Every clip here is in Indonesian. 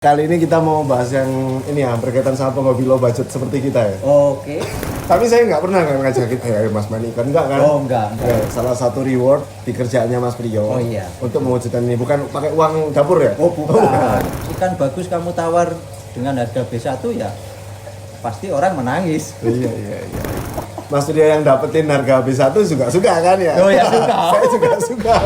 Kali ini kita mau bahas yang ini ya, berkaitan sama penghobi low budget seperti kita ya. Oke. Tapi saya nggak pernah kan ngajakin, ayo Mas Mani, kan enggak kan? Oh, enggak. Ya, salah satu reward di kerjaannya Mas Priyo. Oh, iya. Untuk mewujudkan ini, bukan pakai uang dapur ya? Oh, bukan. Ikan bagus kamu tawar dengan harga B1 ya pasti orang menangis. Iya. Mas Priyo yang dapetin harga B1 juga suka kan ya? Oh ya, suka. Saya juga suka.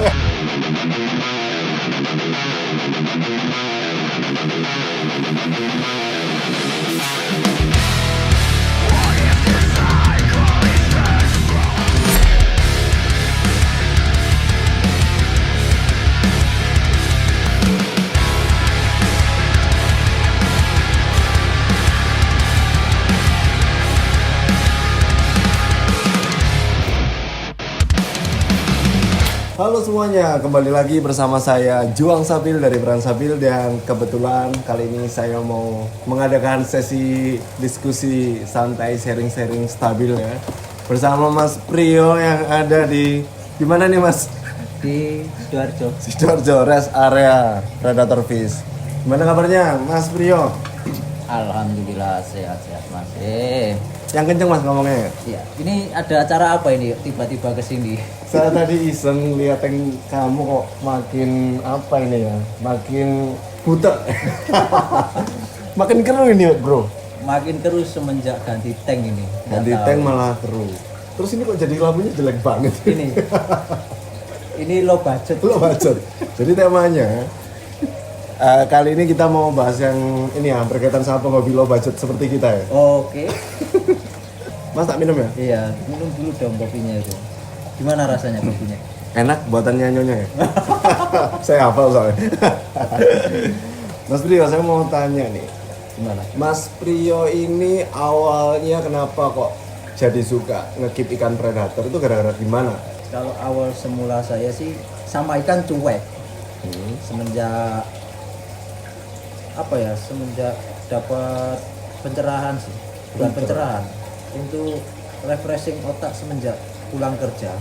Halo semuanya, kembali lagi bersama saya Juang Sabil dari Peran Sabil. Dan kebetulan kali ini saya mau mengadakan sesi diskusi santai, sharing-sharing stabil ya, bersama Mas Priyo yang ada di mana nih Mas? Di Sidoarjo. Sidoarjo, rest area Predator Fish. Gimana kabarnya Mas Priyo? Alhamdulillah sehat-sehat Mas. Yang kenceng Mas ngomongnya. Ya, ini ada acara apa ini tiba-tiba ke sini? Saya tadi iseng lihat yang kamu kok makin apa ini ya, makin butek. Makin keruh ini bro. Makin terus semenjak ganti tank ini. Ganti Nggak tank tahu. malah keruh. Terus ini kok jadi lampunya jelek banget. Ini low budget. Lo bacot. Jadi temanya kali ini kita mau bahas yang ini ya, berkaitan sama penghobi low budget seperti kita ya. Oke. Mas tak minum ya? Iya, minum dulu dong kopinya itu. Gimana rasanya kopinya? Enak buatannya nyonya ya? Saya hafal soalnya. Mas Priyo, saya mau tanya nih. Gimana? Mas Priyo ini awalnya kenapa kok jadi suka ngekip ikan predator, itu gara-gara gimana? Kalau awal semula saya sih sama ikan cuek. Semenjak semenjak dapat pencerahan sih, bukan pencerahan, untuk refreshing otak semenjak pulang kerja.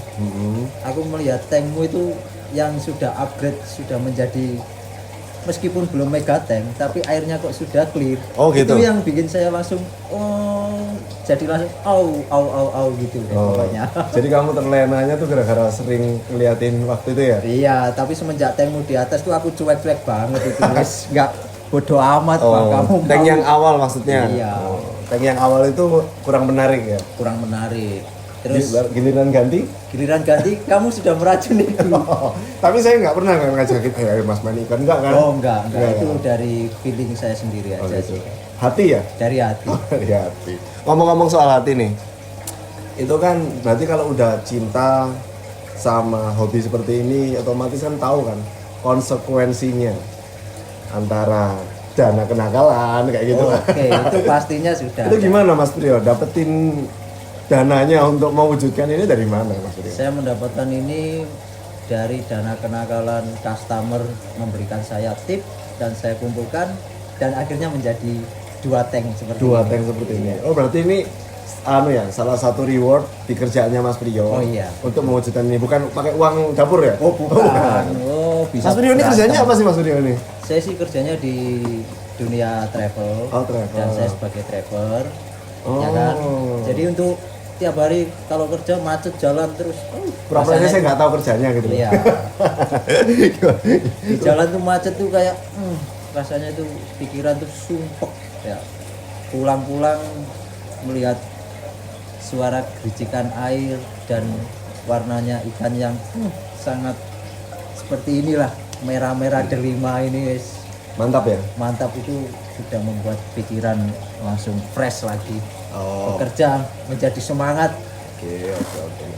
Aku melihat tankmu itu yang sudah upgrade, sudah menjadi, meskipun belum mega tank tapi airnya kok sudah clear. Oh, gitu. Itu yang bikin saya langsung jadi langsung au gitu deh pokoknya. Jadi kamu terlenanya tuh gara-gara sering ngeliatin waktu itu ya? Iya, tapi semenjak tankmu di atas tuh aku cuek-cuek banget itu. Wes nggak, bodoh amat Bang, kamu tank mau. yang awal maksudnya? Iya. Tank yang awal itu kurang menarik ya? Kurang menarik. Terus Giliran ganti? giliran ganti kamu sudah meracuni. Tapi saya nggak pernah kan ngajakin, ayo Mas Mani, kan enggak kan? Oh enggak. Itu kan? dari feeling saya sendiri aja Gitu. sih. Hati ya? Dari hati. Dari hati. Ngomong-ngomong soal hati nih, itu kan berarti kalau udah cinta sama hobi seperti ini, otomatis kan tahu kan konsekuensinya antara dana kenakalan kayak gitu. Oke, itu pastinya sudah. Itu ada. gimana Mas Priyo? Dapetin dananya untuk mewujudkan ini dari mana Mas Priyo? Saya mendapatkan ini dari dana kenakalan customer memberikan saya tip dan saya kumpulkan dan akhirnya menjadi 2 tank seperti Dua ini. tank seperti ini. Oh berarti ini salah satu reward di kerjaannya Mas Priyo. Oh, iya. Untuk mewujudkan ini, bukan pakai uang dapur ya? Oh bukan. Oh bisa. Mas Priyo ini berantem. kerjanya apa sih Mas Priyo ini? Saya sih kerjanya di dunia travel. Oh, travel. Dan saya sebagai traveler. Oh. Ya kan? Jadi untuk tiap hari kalau kerja macet jalan terus. Pura-puranya rasanya saya nggak tahu kerjanya gitu. Iya. Di jalan tuh macet tuh kayak rasanya tuh pikiran tuh sumpek ya. Pulang-pulang melihat suara gericikan air dan warnanya ikan yang sangat seperti inilah, merah-merah delima ini guys. Mantap ya? Mantap, itu sudah membuat pikiran langsung fresh lagi. Oh. Bekerja menjadi semangat. Oke,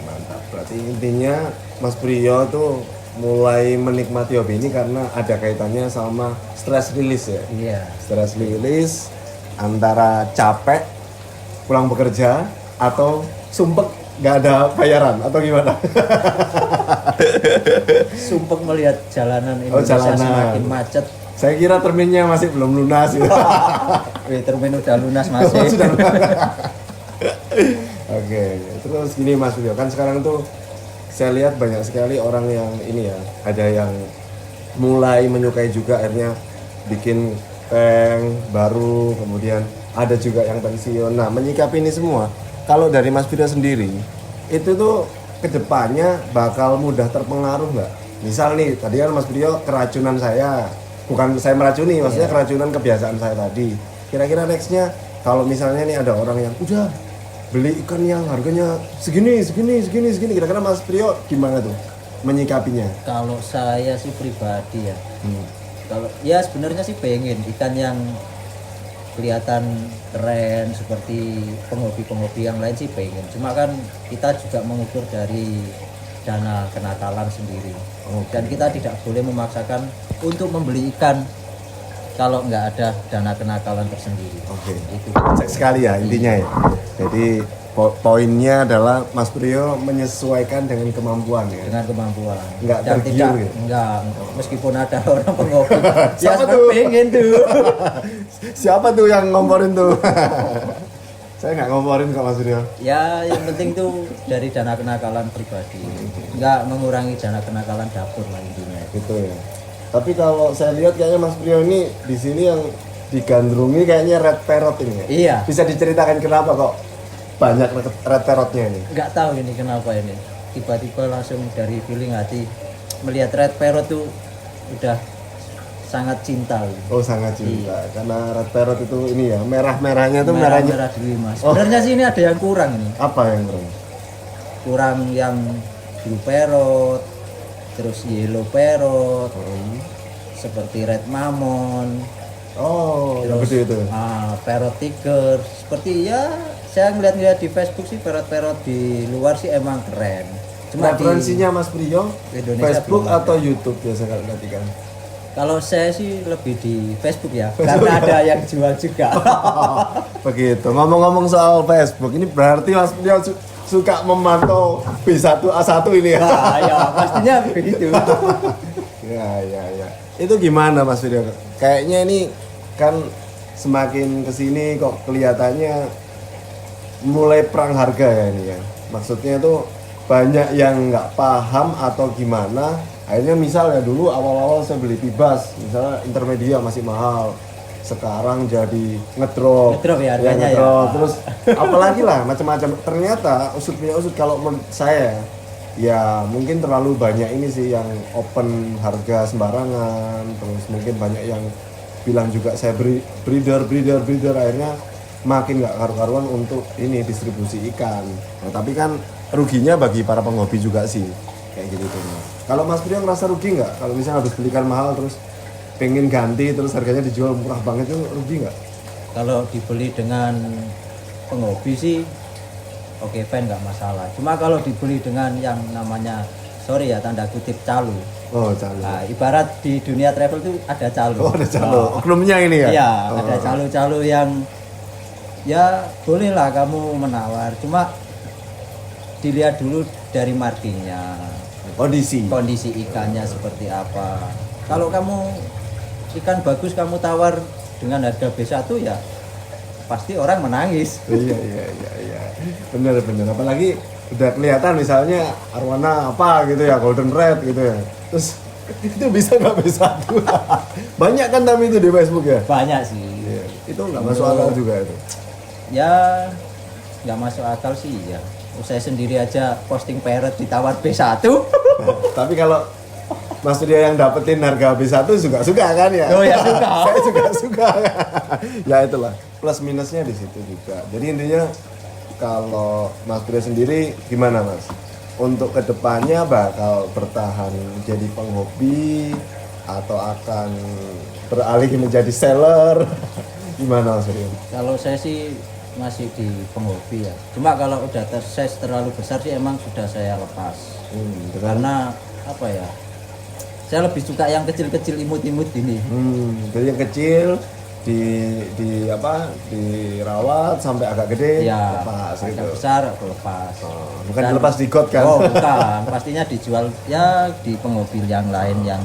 mantap. Berarti intinya Mas Priyo tuh mulai menikmati hobi ini karena ada kaitannya sama stress release ya? Iya. Stress release antara capek pulang bekerja atau sumpek nggak ada bayaran atau gimana? Sumpek melihat jalanan Oh, Indonesia jalanan. semakin macet. Saya kira terminnya masih belum lunas gitu. Termin udah lunas masih. Sudah lunas. Oke, terus gini Mas Priyo, kan sekarang tuh saya lihat banyak sekali orang yang ini ya, ada yang mulai menyukai juga akhirnya bikin tank baru, kemudian ada juga yang pensiun. Nah, menyikapi ini semua, kalau dari Mas Brio sendiri, itu tuh kedepannya bakal mudah terpengaruh nggak? Misal nih, tadi kan Mas Brio keracunan saya, bukan saya meracuni, maksudnya keracunan kebiasaan saya tadi. Kira-kira nextnya, kalau misalnya nih ada orang yang udah beli ikan yang harganya segini, kira-kira Mas Brio gimana tuh menyikapinya? Kalau saya sih pribadi ya, kalau ya sebenarnya sih pengen ikan yang kelihatan keren seperti penghobi-penghobi yang lain sih pengen. Cuma kan kita juga mengukur dari dana kenakalan sendiri. Dan kita tidak boleh memaksakan untuk membeli ikan kalau nggak ada dana kenakalan tersendiri. Oke. Itu. Cek sekali ya intinya ya. Jadi poinnya adalah Mas Brio menyesuaikan dengan kemampuan ya. Dengan kemampuan. Nggak Dan tergiur tidak, ya? enggak, meskipun ada orang penghobi. Siapa ya, tuh? pengen tuh. Siapa tuh yang ngomporin tuh? Saya nggak ngomporin kok Mas Brio. Ya yang penting tuh dari dana kenakalan pribadi, nggak mengurangi dana kenakalan dapur lah intinya. Gitu ya. Tapi kalau saya lihat kayaknya Mas Brio ini di sini yang digandrungi kayaknya red parrot ini ya. Iya. Bisa diceritakan kenapa kok banyak red parrotnya ini? Nggak tahu ini kenapa ini, tiba-tiba langsung dari feeling hati melihat red parrot tuh udah sangat cinta. Oh sangat cinta. Karena red parrot itu ini ya merah-merahnya tuh Merah merahnya. merah dulu mas. Sebenarnya sih ini ada yang kurang ini, Apa yang kurang? kurang yang blue parrot, terus yellow parrot, seperti red mammon. Oh, yang gede itu. Parrot tiger seperti ya saya ngeliat-ngeliat di Facebook sih parrot-parrot di luar sih emang keren. Cuma Referensinya Mas Brio Indonesia Facebook belum ada. atau YouTube biasa kalau perhatikan? Kalau saya sih lebih di Facebook ya, karena ada yang jual juga. Begitu. Ngomong-ngomong soal Facebook, ini berarti Mas Brio suka memantau B1A1 ini ya? Nah, ya pastinya begitu. Ya. Itu gimana Mas Brio? Kayaknya ini kan semakin kesini kok kelihatannya mulai perang harga ya ini ya. Maksudnya tuh banyak yang nggak paham atau gimana. Akhirnya misal ya dulu awal-awal saya beli Pibas, misalnya intermedia masih mahal. Sekarang jadi ngedrop. Ngedrop ya harganya ngedrop. ya. Terus apalagi lah macam-macam. Ternyata usut punya usut kalau menurut saya ya mungkin terlalu banyak ini sih yang open harga sembarangan. Terus mungkin banyak yang bilang juga saya breeder akhirnya makin nggak karu-karuan untuk ini distribusi ikan. Nah, tapi kan ruginya bagi para penghobi juga sih kayak gitu tuh. Kalau Mas Brio ngerasa rugi nggak kalau misalnya habis beli ikan mahal terus pengen ganti terus harganya dijual murah banget itu rugi nggak? Kalau dibeli dengan penghobi sih oke fine nggak masalah. Cuma kalau dibeli dengan yang namanya sorry ya tanda kutip calo. Oh calo. Nah, ibarat di dunia travel tuh ada calo. Oh ada calo. Oknumnya ini ya? Iya, Oh. ada calo-calo yang ya bolehlah kamu menawar. Cuma dilihat dulu dari markingnya, Kondisi. kondisi ikannya seperti apa. Kalau kamu ikan bagus kamu tawar dengan harga B1 ya pasti orang menangis. Iya. Bener. Apalagi udah kelihatan misalnya arwana apa gitu ya, golden red gitu ya. Terus itu bisa nggak B1? Banyak kan tapi itu di Facebook ya? Banyak sih. Iya. Itu nggak masuk akal juga itu. Ya nggak masuk akal sih ya. Saya sendiri aja posting parrot ditawar B1. Nah, tapi kalau Mas Rio yang dapetin harga B1 suka kan ya? Oh ya, suka. Saya juga suka. Ya itulah plus minusnya di situ juga. Jadi intinya kalau Mas Rio sendiri gimana Mas? Untuk kedepannya bakal bertahan jadi penghobi atau akan beralih menjadi seller? Gimana Mas Rio? Kalau saya sih masih di penghobi ya. Cuma kalau udah size terlalu besar sih emang sudah saya lepas. Karena apa ya? Saya lebih suka yang kecil-kecil imut-imut gini. Jadi yang kecil dirawat sampai agak gede Ya, lepas agak gitu. besar aku lepas. Bukan Dan- dilepas di got kan? Oh bukan, pastinya dijual ya di penghobi yang lain yang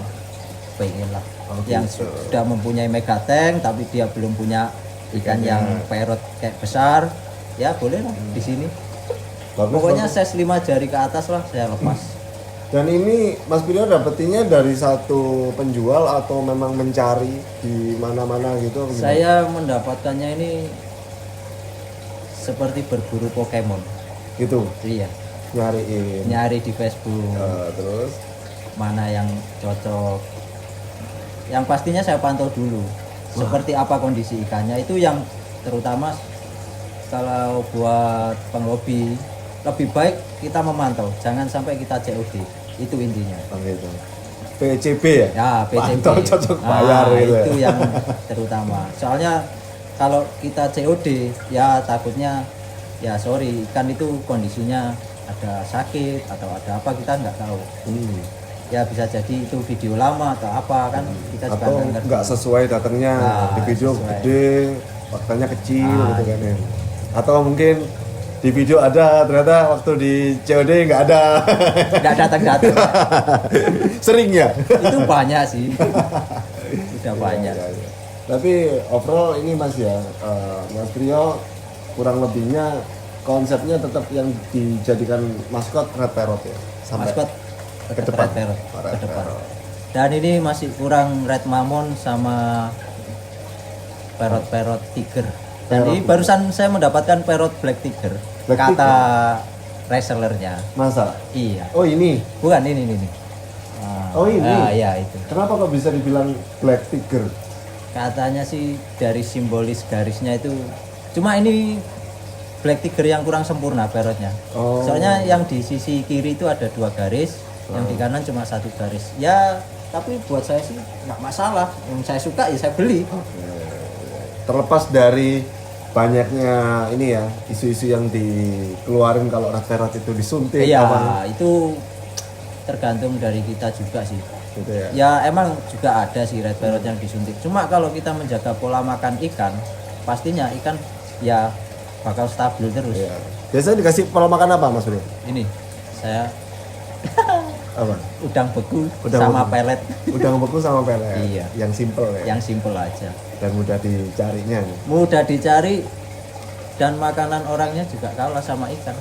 pengen lah. Oh, yang gitu. sudah mempunyai megatank tapi dia belum punya ikan yang parrot kayak besar, ya boleh lah di sini. Bagus, Pokoknya bagus. size 5 jari ke atas lah saya lepas. Dan ini Mas Prio dapetinnya dari satu penjual atau memang mencari di mana-mana gitu? Apa gimana? Saya mendapatkannya ini seperti berburu Pokemon. Gitu, Iya, nyariin. nyari di Facebook Terus? mana yang cocok. Yang pastinya saya pantau dulu seperti apa kondisi ikannya, itu yang terutama kalau buat penghobi lebih baik kita memantau, jangan sampai kita COD, itu intinya. Oh gitu. PCB ya? Ya, PCB. Pantau cocok bayar gitu ya? Itu yang terutama. Soalnya kalau kita COD ya takutnya ya sorry, ikan itu kondisinya ada sakit atau ada apa kita nggak tahu. Ya bisa jadi itu video lama atau apa kan kita juga Atau nggak ngerti. nggak sesuai datangnya, Nah, di video sesuai. gede, faktanya kecil Nah, gitu kan ya. Atau mungkin di video ada, ternyata waktu di COD nggak ada. Nggak datang-datang. Sering ya? Itu banyak sih. Udah banyak. Iya, iya. Tapi overall ini Mas ya, Mas Prio kurang lebihnya konsepnya tetap yang dijadikan maskot Red Parrot ya? Sampai Maskot ke tetap depan. Red Parrot, Oh, Red ke depan. Parrot. Dan ini masih kurang Red Mammon sama Parrot Tiger. Dan Parrot ini barusan saya mendapatkan Parrot Black Tiger. Black kata resellernya. Masa? Iya. Oh ini? Bukan ini. Ah, Oh, ini? ah, iya itu. Kenapa kok bisa dibilang Black Tiger? Katanya sih dari simbolis garisnya itu. Cuma ini Black Tiger yang kurang sempurna parrotnya. Oh. Soalnya yang di sisi kiri itu ada 2 garis, yang di kanan cuma 1 garis. Ya, tapi buat saya sih nggak masalah. Yang saya suka ya saya beli. Terlepas dari banyaknya ini ya isu-isu yang dikeluarin kalau Red Parrot itu disuntik Iya, apa itu tergantung dari kita juga sih. gitu ya. Ya emang juga ada sih red parrot yang disuntik. Cuma kalau kita menjaga pola makan ikan, pastinya ikan ya bakal stabil terus. Iya. Biasanya dikasih pola makan apa Mas Bro? Ini saya Apa? udang beku Udang sama beku. pelet Udang beku sama pelet. Iya. Yang simple ya. yang simple aja. Dan mudah dicarinya. Mudah dicari dan makanan orangnya juga kalah sama ikan.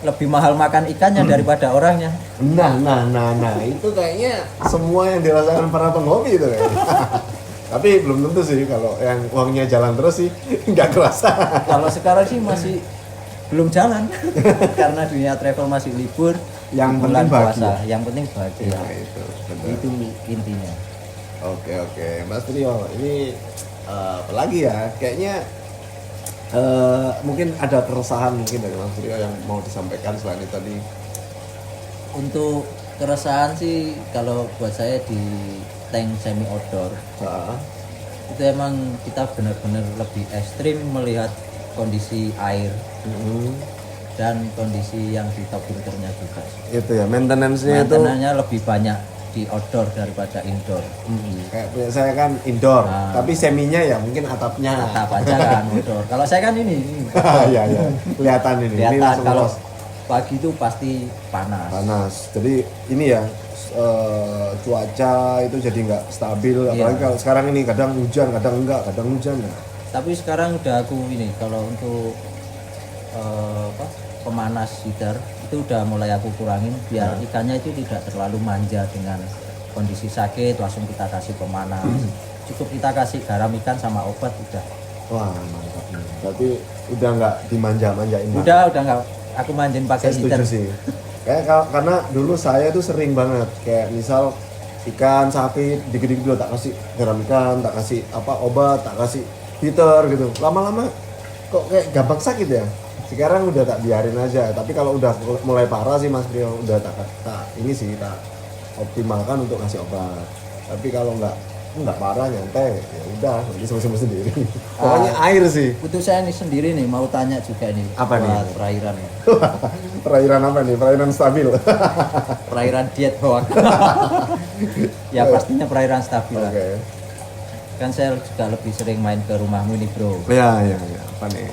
Lebih mahal makan ikannya daripada orangnya. Nah, itu kayaknya semua yang dirasakan para penghobi itu kayaknya. Tapi belum tentu sih kalau yang uangnya jalan terus sih nggak kerasa. Kalau sekarang sih masih belum jalan karena dunia travel masih libur. Yang bulan penting bahagia. puasa, yang penting bahagia. Nah, itu benar. Itu intinya. Oke, Mas Trio, ini apa lagi ya? Kayaknya mungkin ada keresahan mungkin dari Mas Trio yang mau disampaikan selain itu tadi. Untuk keresahan sih kalau buat saya di tank semi outdoor Nah, itu emang kita benar-benar lebih ekstrim melihat kondisi air dan kondisi yang di top filternya juga. itu ya, maintenance-nya itu Maintenance-nya lebih banyak di outdoor daripada indoor. kayak punya saya kan indoor, Nah. tapi seminya ya mungkin atapnya. Tetap aja kan outdoor. Kalau saya kan ini Iya, kelihatan ini. Ini kelihatan langsung kalau los. pagi itu pasti panas. Panas. Jadi ini ya cuaca itu jadi nggak stabil. Iya. Apalagi kalau sekarang ini kadang hujan, kadang enggak, kadang hujan. Tapi sekarang udah aku ini kalau untuk pemanas heater itu udah mulai aku kurangin biar ikannya itu tidak terlalu manja dengan kondisi sakit langsung kita kasih pemanas. Cukup kita kasih garam ikan sama obat udah. Wah mantap nih. Berarti udah nggak dimanja-manjain. Pak? Udah nggak aku manjain pakai Saya heater. setuju sih. Karena dulu saya tuh sering banget kayak misal ikan sakit dikit-dikit dulu tak kasih garam ikan, tak kasih apa obat, tak kasih heater gitu. Lama-lama kok kayak gampang sakit ya. Sekarang udah tak biarin aja. Tapi kalau udah mulai parah sih Mas Brio udah tak optimalkan untuk kasih obat. Tapi kalau nggak parah nyantai ya udah nanti sembuh sendiri. Pokoknya air sih. Untuk saya ini sendiri nih mau tanya juga nih Apa nih? buat perairan. Perairan apa nih? Perairan stabil. Perairan diet bawah. Ya pastinya perairan stabil lah. Oke. Kan saya juga lebih sering main ke rumahmu nih bro. Ya. Apa nih?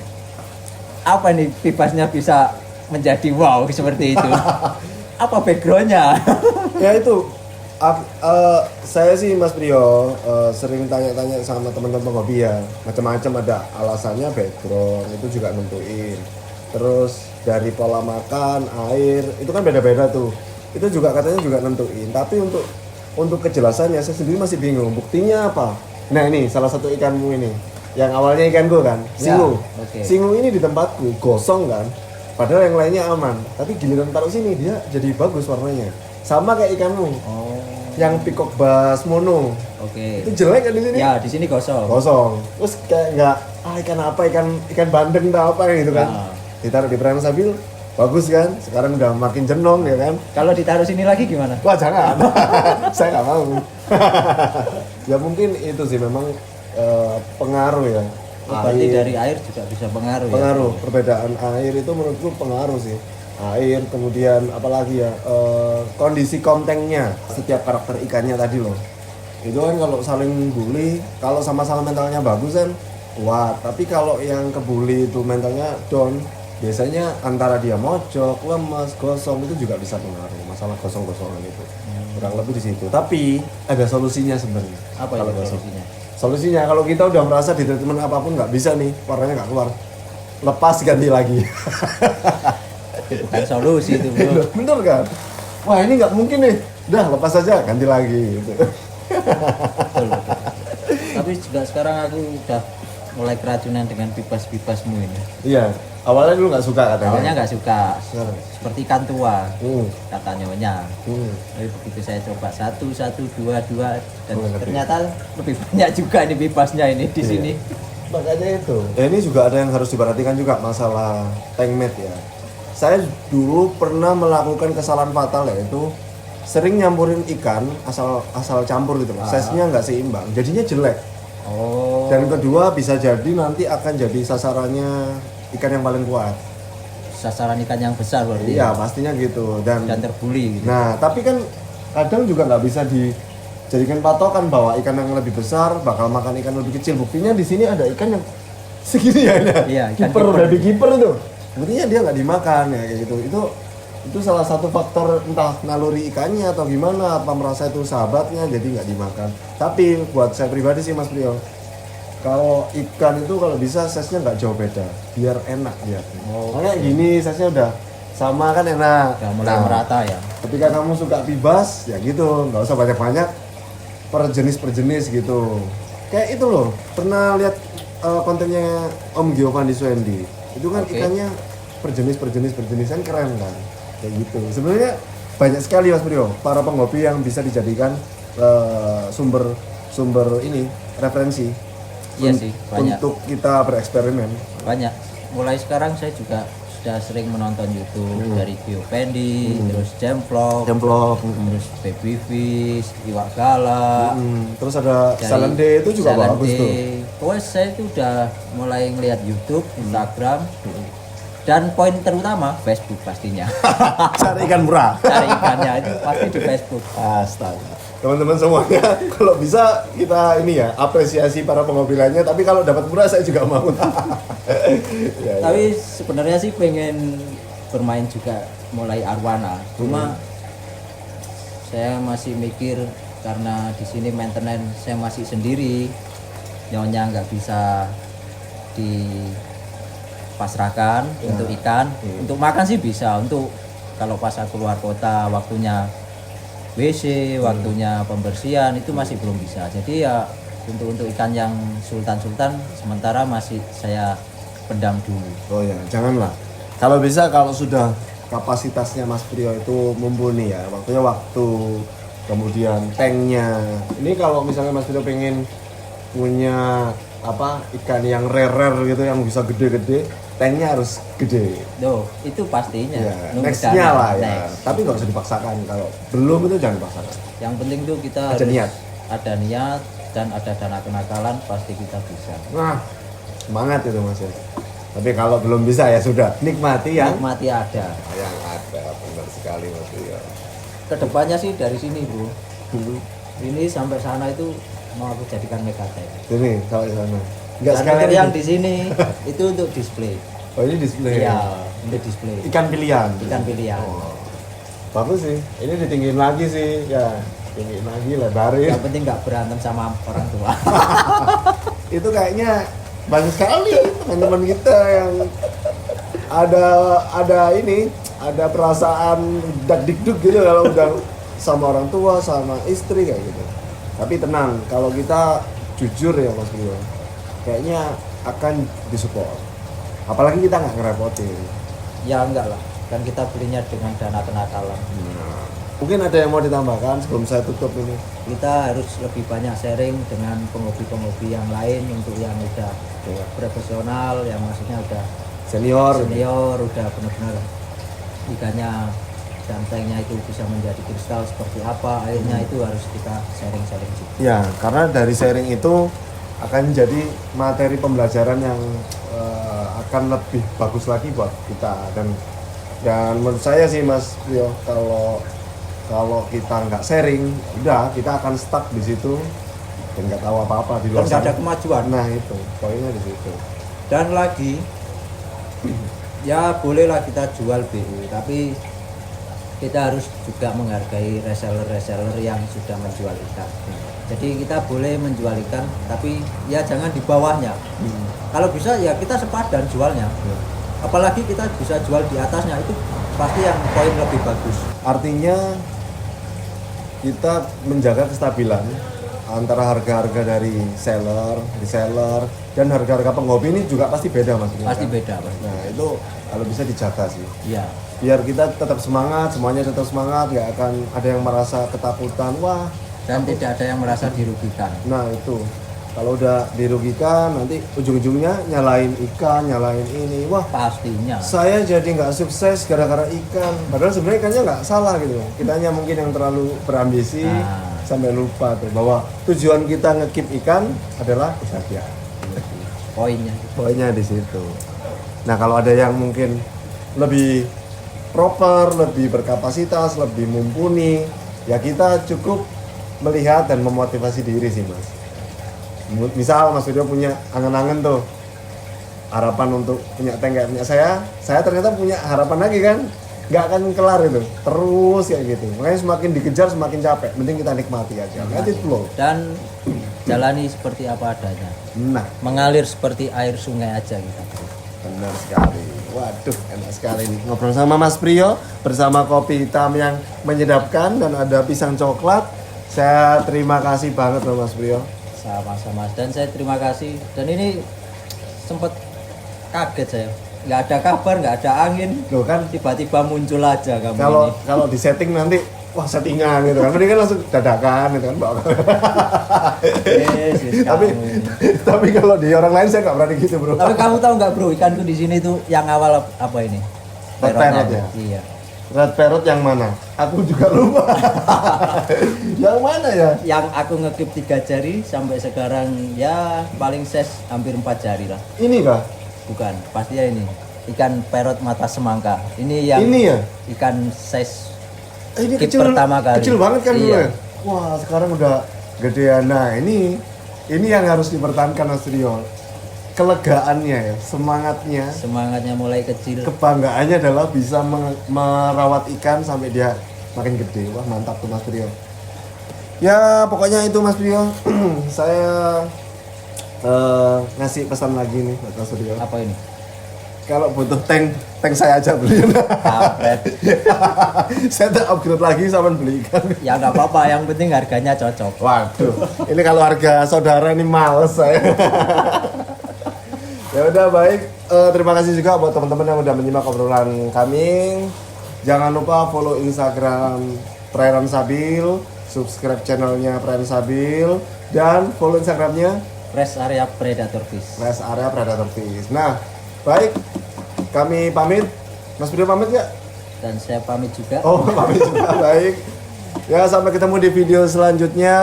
Apa nih pipasnya bisa menjadi wow seperti itu? Apa backgroundnya? Ya itu saya sih Mas Brio sering tanya-tanya sama teman-teman penghobi ya, macam-macam ada alasannya, background itu juga nentuin. Terus dari pola makan, air itu kan beda-beda tuh. itu juga katanya juga nentuin. Tapi untuk kejelasannya saya sendiri masih bingung. Buktinya apa? Nah ini salah satu ikanmu ini, yang awalnya ikan gue kan, Ya, singu. oke. Singu ini di tempatku gosong kan, padahal yang lainnya aman. Tapi giliran taruh sini dia jadi bagus warnanya. Sama kayak ikanmu, Oh, yang peacock bass mono. oke. Itu jelek kan di sini? Ya, di sini kosong. Kosong. Terus kayak nggak, ikan apa, ikan bandeng atau apa gitu kan. Ah. Ditaruh di perairan Sabil, bagus kan. Sekarang udah makin jenong ya kan. Kalau ditaruh sini lagi gimana? Wah jangan, saya nggak mau. Ya mungkin itu sih memang pengaruh ya. Oh, berarti dari air juga bisa pengaruh ya? Pengaruh, perbedaan air itu menurutku pengaruh sih. Air, kemudian apalagi ya, kondisi kontengnya setiap karakter ikannya tadi loh. Itu kan kalau saling bully, kalau sama-sama mentalnya bagus kan kuat. Tapi kalau yang kebully itu mentalnya down, biasanya antara dia mojok, lemas, gosong itu juga bisa pengaruh. Masalah gosong-gosongan itu kurang lebih di situ. Tapi ada solusinya sebenarnya. Apa kalau itu gosong. solusinya? Solusinya kalau kita udah merasa di treatment apapun nggak bisa nih, warnanya nggak keluar, lepas ganti lagi. Bukan solusi itu, bro. Bener kan? Wah ini nggak mungkin nih, udah lepas aja ganti lagi. Gitu. Betul, betul. Tapi juga sekarang aku udah mulai keracunan dengan pipas-pipasmu ini. Iya, awalnya dulu nggak suka katanya. Awalnya nggak suka, Sekarang. seperti ikan tua, Hmm. kata nyonya. Hmm. Tapi begitu saya coba satu, dua, dan Oh, ngerti. ternyata lebih banyak juga nih pipasnya ini di Iya. sini. Makanya itu. Ya, ini juga ada yang harus diperhatikan juga masalah tank mate ya. Saya dulu pernah melakukan kesalahan fatal yaitu sering nyampurin ikan asal campur gitu loh. Size-nya nggak seimbang, jadinya jelek. Oh, Dan kedua bisa jadi nanti akan jadi sasarannya ikan yang paling kuat. sasaran ikan yang besar berarti. Iya pastinya gitu. Dan terbuli gitu. Nah tapi kan kadang juga nggak bisa dijadikan patokan bahwa ikan yang lebih besar bakal makan ikan lebih kecil. Buktinya di sini ada ikan yang segini ya. Iya, ikan Kiper, kiper. baby kiper itu. Buktinya dia nggak dimakan ya kayak gitu. Itu salah satu faktor entah naluri ikannya atau gimana, apa merasa itu sahabatnya jadi nggak dimakan. Tapi buat saya pribadi sih Mas Priyo, kalau ikan itu kalau bisa size-nya nggak jauh beda, biar enak dia. Oh, Makanya gini size-nya udah sama kan enak. udah mulai Nah, merata ya. ketika kamu suka bibas ya gitu, nggak usah banyak-banyak per jenis gitu. Kayak itu loh, pernah lihat kontennya Om Giovanni Suendi. Itu kan Oke. ikannya per jenis kan keren kan. Kayak gitu. Sebenarnya banyak sekali Mas Brio, para penghobi yang bisa dijadikan sumber ini referensi. Iya sih, banyak. Untuk kita bereksperimen. Banyak. Mulai sekarang saya juga sudah sering menonton YouTube dari Geopendi, terus Jemplok, Jemplok. terus baby fish, iwak gala, Terus ada dari Salende itu juga Salende. bagus tuh. Pokoknya saya itu udah mulai ngelihat YouTube, Instagram, dan poin terutama Facebook pastinya. Cari ikan murah. Cari ikannya itu pasti di Facebook. Astaga. Teman-teman semuanya, kalau bisa kita ini ya apresiasi para penghobi lainnya. Tapi kalau dapat murah saya juga mau. Ya, ya. Tapi sebenarnya sih pengen bermain juga mulai arwana. Cuma saya masih mikir karena di sini maintenance saya masih sendiri, nyonya nggak bisa dipasrahkan untuk ikan. Untuk makan sih bisa. Untuk kalau pas aku keluar kota waktunya WC, waktunya pembersihan itu masih belum bisa. Jadi ya untuk ikan yang sultan sementara masih saya pendam dulu. Oh ya, janganlah. Kalau bisa, kalau sudah kapasitasnya Mas Priyo itu mumpuni ya, waktunya waktu, kemudian tanknya. Ini kalau misalnya Mas Priyo pengen punya apa ikan yang rare gitu, yang bisa gede-gede, tanknya harus gede. Duh, itu pastinya. Ya, Nunggu nextnya dana, lah ya. next. Tapi nggak usah dipaksakan. Kalau belum itu jangan dipaksakan. Yang penting tuh kita Ada harus niat. ada niat dan ada dana kenakalan pasti kita bisa. Nah, semangat itu Mas ya. Tapi kalau belum bisa ya sudah, nikmati yang Nikmati ada. ada. Benar sekali Mas Priyo. Kedepannya sih dari sini bro. Ini sampai sana itu mau aku jadikan megatank. Sini, sampai sana. Enggak Dan sekalian untuk yang ini. di sini itu untuk display. Oh ini display. Iya, untuk display. Ikan pilihan. Ikan pilihan. Oh. Bagus sih. Ini ditinggiin lagi sih. Ya, tinggiin lagi, lebarin. Yang penting nggak berantem sama orang tua. Itu kayaknya banyak sekali teman-teman kita yang ada ini ada perasaan dak dikduk gitu kalau udah sama orang tua, sama istri kayak gitu. Tapi tenang, kalau kita jujur ya Mas Bro, kayaknya akan disupport. Apalagi kita nggak ngerepotin. Ya enggak lah, kan kita belinya dengan dana kenakalan. Mungkin ada yang mau ditambahkan sebelum saya tutup ini. Kita harus lebih banyak sharing dengan penghobi-penghobi yang lain, untuk yang udah profesional, yang maksudnya udah Senior. udah benar-benar ikannya dan tanknya itu bisa menjadi kristal seperti apa, airnya itu harus kita sharing-sharing juga. Ya, karena dari sharing itu akan jadi materi pembelajaran yang akan lebih bagus lagi buat kita. Dan menurut saya sih Mas Rio, kalau kita nggak sharing, udah kita akan stuck di situ dan nggak tahu apa-apa di luar Kan nggak ada sana. kemajuan. Nah itu poinnya di situ. Dan lagi ya bolehlah kita jual BU, tapi kita harus juga menghargai reseller-reseller yang sudah menjual ikan. Jadi kita boleh menjual ikan, tapi ya jangan di bawahnya. Kalau bisa ya kita sepadan jualnya. Apalagi kita bisa jual di atasnya, itu pasti yang poin lebih bagus. Artinya kita menjaga kestabilan antara harga-harga dari seller, reseller, dan harga-harga penghobi ini juga pasti beda Mas. Pasti beda, Pak. Nah itu kalau bisa dijaga sih. Iya. Biar kita tetap semangat, semuanya tetap semangat, nggak akan ada yang merasa ketakutan. Wah, Dan tidak ada yang merasa dirugikan. nah itu. Kalau udah dirugikan, nanti ujung-ujungnya nyalain ikan, nyalain ini. Wah, Pastinya. saya jadi nggak sukses gara-gara ikan. Padahal sebenarnya ikannya nggak salah gitu. Kitanya mungkin yang terlalu berambisi sampai lupa tuh bahwa tujuan kita ngekip ikan adalah kebahagiaan. Poinnya. Poinnya di situ. Nah kalau ada yang mungkin lebih proper, lebih berkapasitas, lebih mumpuni, ya kita cukup melihat dan memotivasi diri sih Mas. Misal Mas Video punya angan-angan tuh, harapan untuk punya tank kayak punya saya ternyata punya harapan lagi kan, nggak akan kelar itu, terus kayak gitu. Makanya semakin dikejar semakin capek, mending kita nikmati aja, let it flow. Dan jalani seperti apa adanya. Nah, Mengalir seperti air sungai aja gitu. benar sekali. Waduh, enak sekali nih ngobrol sama Mas Priyo bersama kopi hitam yang menyedapkan dan ada pisang coklat. Saya terima kasih banget loh Mas Priyo. Sama-sama. Dan saya terima kasih. Dan ini sempat kaget saya. Nggak ada kabar, nggak ada angin. Loh kan Tiba-tiba muncul aja kamu kalau ini. kalau di setting nanti wah settingan gitu kan. Ini kan langsung dadakan gitu kan. Yes, tapi kamu ini. tapi kalau di orang lain saya nggak berani gitu bro. Tapi kamu tahu nggak bro, ikanku di sini tuh yang awal apa ini? Red Perotnya. parrot ya? Iya. Red parrot yang mana? Aku juga lupa. Yang mana ya? Yang aku ngekip 3 jari sampai sekarang ya paling size hampir 4 jari lah. Ini kah? Bukan, pasti ya ini. Ikan perot mata semangka. Ini yang Ini ya? ikan size Ini Kip kecil pertama kali. Kecil banget kan dulu Iya. ya? Wah, sekarang udah gedean. Nah, ini yang harus dipertahankan Mas Rio. Kelegaannya ya, semangatnya mulai kecil. kebanggaannya adalah bisa merawat ikan sampai dia makin gede. Wah, mantap tuh Mas Rio. Ya, pokoknya itu Mas Rio. Saya ngasih pesan lagi nih buat Mas Rio. Apa ini? Kalau butuh tank saya aja beli. Kampret. Saya tak upgrade lagi sama beli ikan. Ya nggak apa-apa, yang penting harganya cocok. Waduh, ini kalau harga saudara ini males saya. Ya udah baik, terima kasih juga buat teman-teman yang udah menyimak obrolan kami. Jangan lupa follow Instagram Perairan Sabil, subscribe channelnya Perairan Sabil, dan follow Instagramnya Rest area predator fish. Rest Area Predator Fish. Nah, baik, kami pamit. Mas Budi pamit nggak? Dan saya pamit juga. Oh, pamit juga. Baik. Ya, sampai ketemu di video selanjutnya.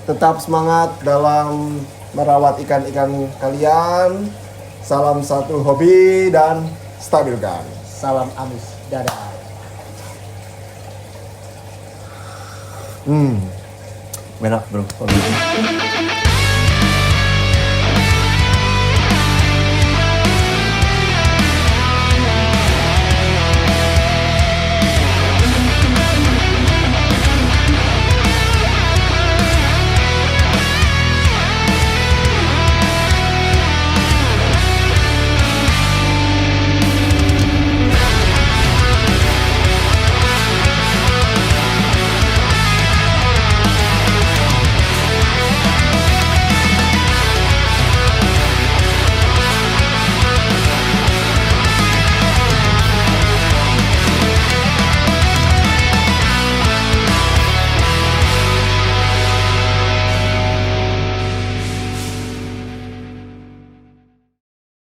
Tetap semangat dalam merawat ikan-ikan kalian. Salam satu hobi dan stabilkan. Salam amis. Dadah. Enak bro.